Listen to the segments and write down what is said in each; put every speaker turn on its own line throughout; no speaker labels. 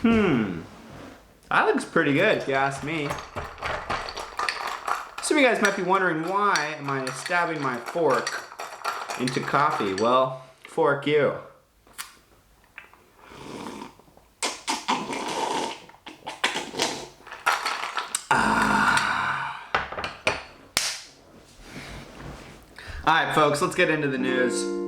That looks pretty good, if you ask me. Some of you guys might be wondering, why am I stabbing my fork into coffee? Well, fork you. Alright folks, let's get into the news.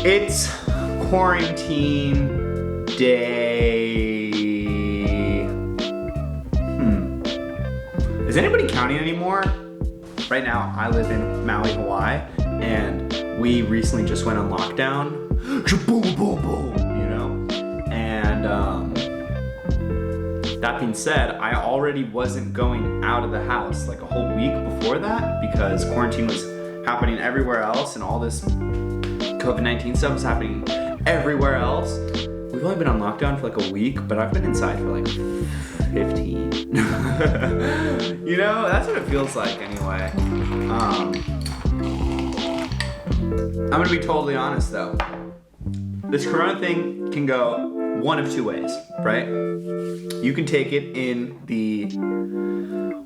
It's quarantine day. Is anybody counting anymore? Right now, I live in Maui, Hawaii, and we recently just went on lockdown. Boom, boom, boom, you know? And that being said, I already wasn't going out of the house like a whole week before that because quarantine was happening everywhere else and all this COVID-19 stuff was happening everywhere else. We've only been on lockdown for like a week, but I've been inside for like 15. You know, that's what it feels like anyway. I'm gonna be totally honest though. This corona thing can go one of two ways, right? You can take it in the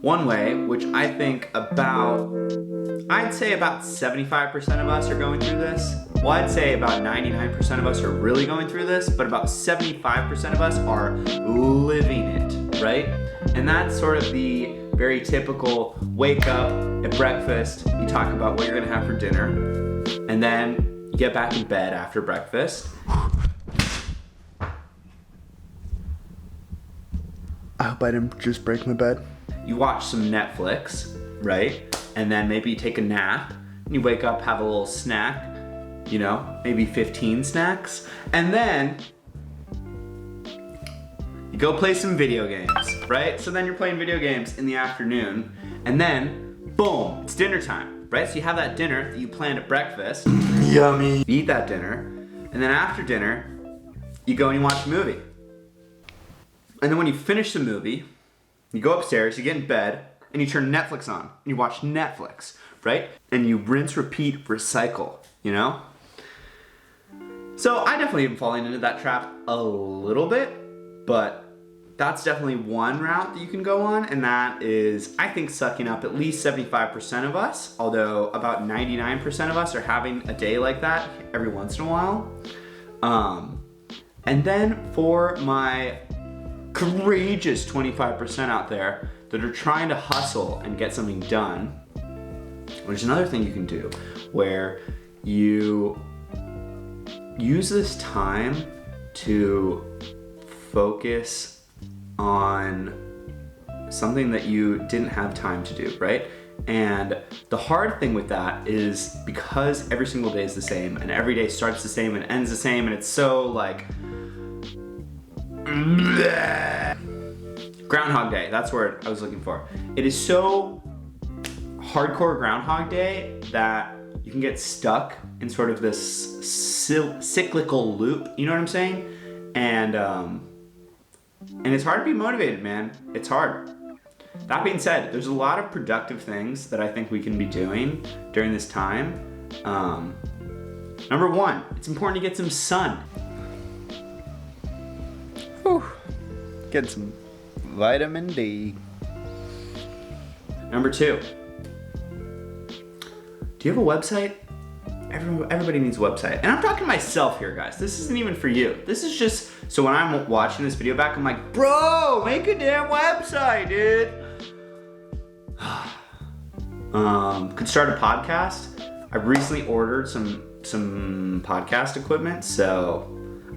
one way, which I think I'd say about 75% of us are going through this. Well, I'd say about 99% of us are really going through this, but about 75% of us are living it, right? And that's sort of the very typical wake up at breakfast, you talk about what you're gonna have for dinner, and then you get back in bed after breakfast. I hope I didn't just break my bed. You watch some Netflix, right? And then maybe you take a nap, and you wake up, have a little snack, you know, maybe 15 snacks, and then you go play some video games, right? So then you're playing video games in the afternoon, and then, boom, it's dinner time, right? So you have that dinner that you planned at breakfast. Yummy. You eat that dinner, and then after dinner, you go and you watch a movie. And then when you finish the movie, you go upstairs, you get in bed, and you turn Netflix on, and you watch Netflix, right? And you rinse, repeat, recycle, you know? So I definitely am falling into that trap a little bit, but that's definitely one route that you can go on, and that is, I think, sucking up at least 75% of us, although about 99% of us are having a day like that every once in a while. And then for my courageous 25% out there that are trying to hustle and get something done, there's another thing you can do where you use this time to focus on something that you didn't have time to do, right? And the hard thing with that is because every single day is the same and every day starts the same and ends the same, and it's so like Groundhog Day, that's the word I was looking for. It is so hardcore Groundhog Day that you can get stuck in sort of this cyclical loop, you know what I'm saying? And it's hard to be motivated, man. It's hard. That being said, there's a lot of productive things that I think we can be doing during this time. Number one, it's important to get some sun. Whew. Get some vitamin D. Number two, do you have a website? Everybody needs a website. And I'm talking to myself here, guys. This isn't even for you. This is just, so when I'm watching this video back, I'm like, bro, make a damn website, dude. Could start a podcast. I recently ordered some podcast equipment, so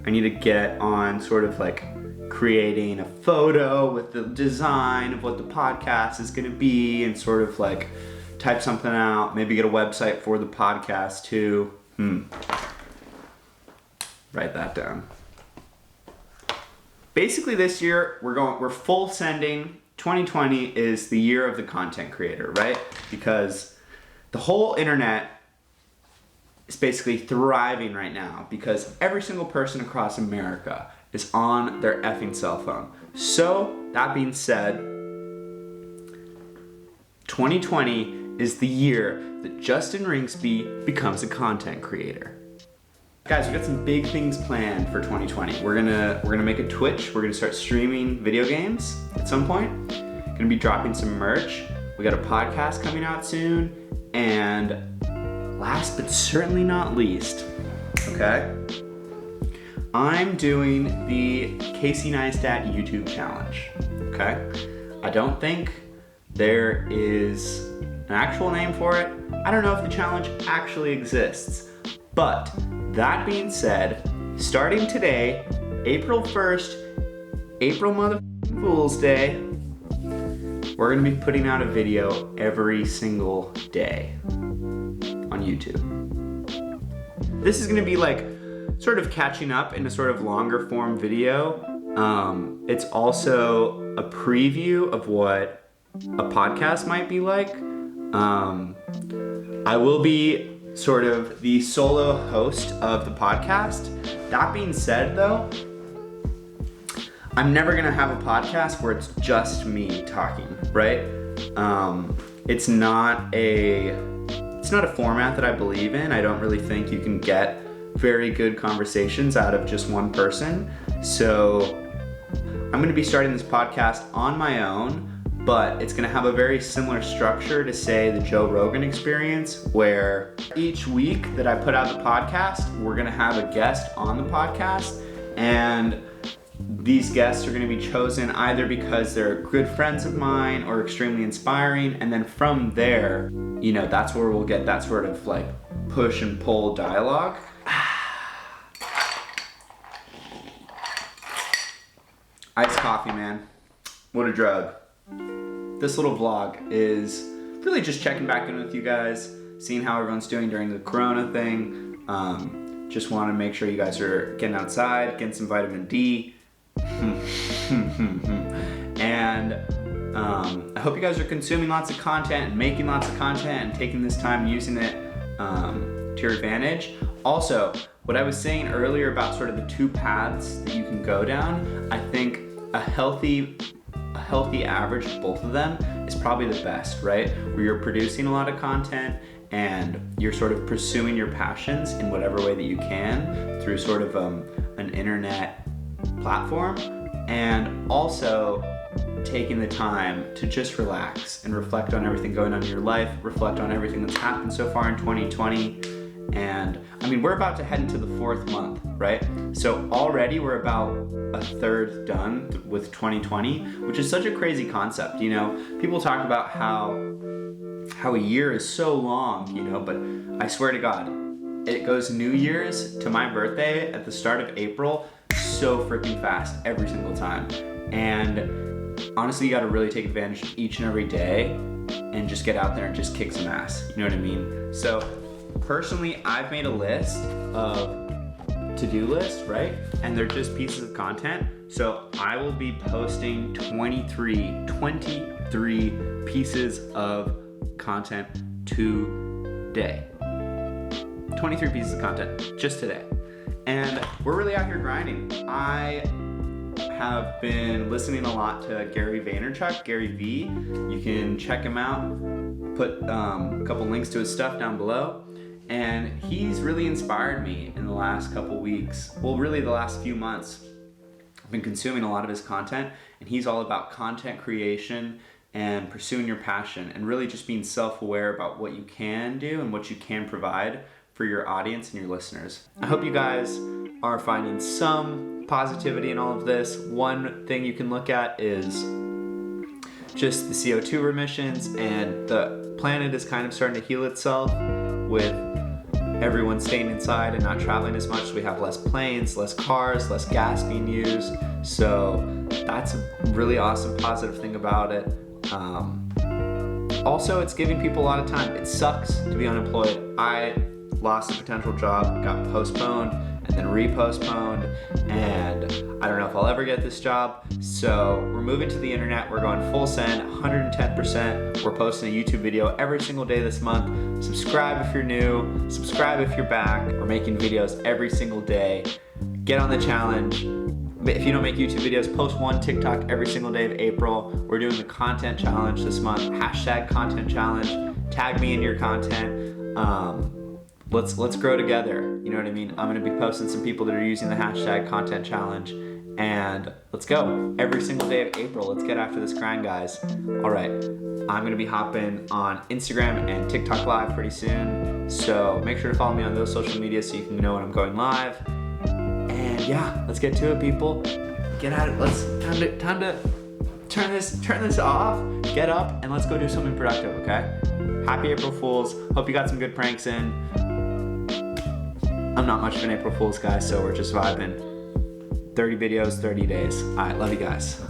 I need to get on sort of like creating a photo with the design of what the podcast is gonna be and sort of like type something out, maybe get a website for the podcast too. Write that down. Basically this year, we're full sending. 2020 is the year of the content creator, right? Because the whole internet is basically thriving right now because every single person across America is on their effing cell phone. So, that being said, 2020 is the year that Justin Ringsby becomes a content creator. Guys, we've got some big things planned for 2020. We're gonna make a Twitch. We're gonna start streaming video games at some point. Gonna be dropping some merch. We got a podcast coming out soon. And last but certainly not least, okay? I'm doing the Casey Neistat YouTube challenge, okay? I don't think there is an actual name for it. I don't know if the challenge actually exists. But that being said, starting today, April 1st, April motherfucking Fool's Day, we're gonna be putting out a video every single day on YouTube. This is gonna be like sort of catching up in a sort of longer form video. It's also a preview of what a podcast might be like. I will be sort of the solo host of the podcast. That being said though, I'm never gonna have a podcast where it's just me talking, right? It's not a format that I believe in. I don't really think you can get very good conversations out of just one person. So I'm gonna be starting this podcast on my own, but it's gonna have a very similar structure to, say, the Joe Rogan Experience, where each week that I put out the podcast, we're gonna have a guest on the podcast, and these guests are gonna be chosen either because they're good friends of mine or extremely inspiring, and then from there, you know, that's where we'll get that sort of like push and pull dialogue. Iced coffee, man. What a drug. This little vlog is really just checking back in with you guys, seeing how everyone's doing during the Corona thing. Just want to make sure you guys are getting outside, getting some vitamin D. And I hope you guys are consuming lots of content and making lots of content and taking this time using it to your advantage. Also, what I was saying earlier about sort of the two paths that you can go down, I think a healthy average of both of them is probably the best, right? Where you're producing a lot of content and you're sort of pursuing your passions in whatever way that you can through sort of an internet platform, and also taking the time to just relax and reflect on everything going on in your life, reflect on everything that's happened so far in 2020. And I mean, we're about to head into the 4th month, right? So already we're about a third done with 2020, which is such a crazy concept. You know, people talk about how a year is so long, you know, but I swear to God, it goes New Year's to my birthday at the start of April so freaking fast every single time. And honestly, you got to really take advantage of each and every day and just get out there and just kick some ass. You know what I mean? So personally, I've made a list of to-do lists, right? And they're just pieces of content. So I will be posting 23 pieces of content today. 23 pieces of content just today. And we're really out here grinding. I have been listening a lot to Gary Vaynerchuk, Gary V. You can check him out. Put a couple links to his stuff down below. And he's really inspired me in the last couple weeks. Well, really the last few months. I've been consuming a lot of his content, and he's all about content creation and pursuing your passion and really just being self-aware about what you can do and what you can provide for your audience and your listeners. I hope you guys are finding some positivity in all of this. One thing you can look at is just the CO2 emissions, and the planet is kind of starting to heal itself with everyone staying inside and not traveling as much. So we have less planes, less cars, less gas being used. So that's a really awesome positive thing about it. Also, it's giving people a lot of time. It sucks to be unemployed. I lost a potential job, got postponed and then repostponed, and I don't know if I'll ever get this job. So we're moving to the internet. We're going full send, 110%. We're posting a YouTube video every single day this month. Subscribe if you're new, subscribe if you're back. We're making videos every single day. Get on the challenge, if you don't make YouTube videos, post one TikTok every single day of April. We're doing the content challenge this month, hashtag content challenge. Tag me in your content. Let's grow together. You know what I mean? I'm gonna be posting some people that are using the hashtag content challenge, and let's go. Every single day of April, let's get after this grind, guys. All right, I'm gonna be hopping on Instagram and TikTok live pretty soon. So make sure to follow me on those social media so you can know when I'm going live. And yeah, let's get to it, people. Get at it. Time to turn this off. Get up and let's go do something productive, okay? Happy April Fools. Hope you got some good pranks in. I'm not much of an April Fool's guy, so we're just vibing. 30 videos, 30 days. All right, love you guys.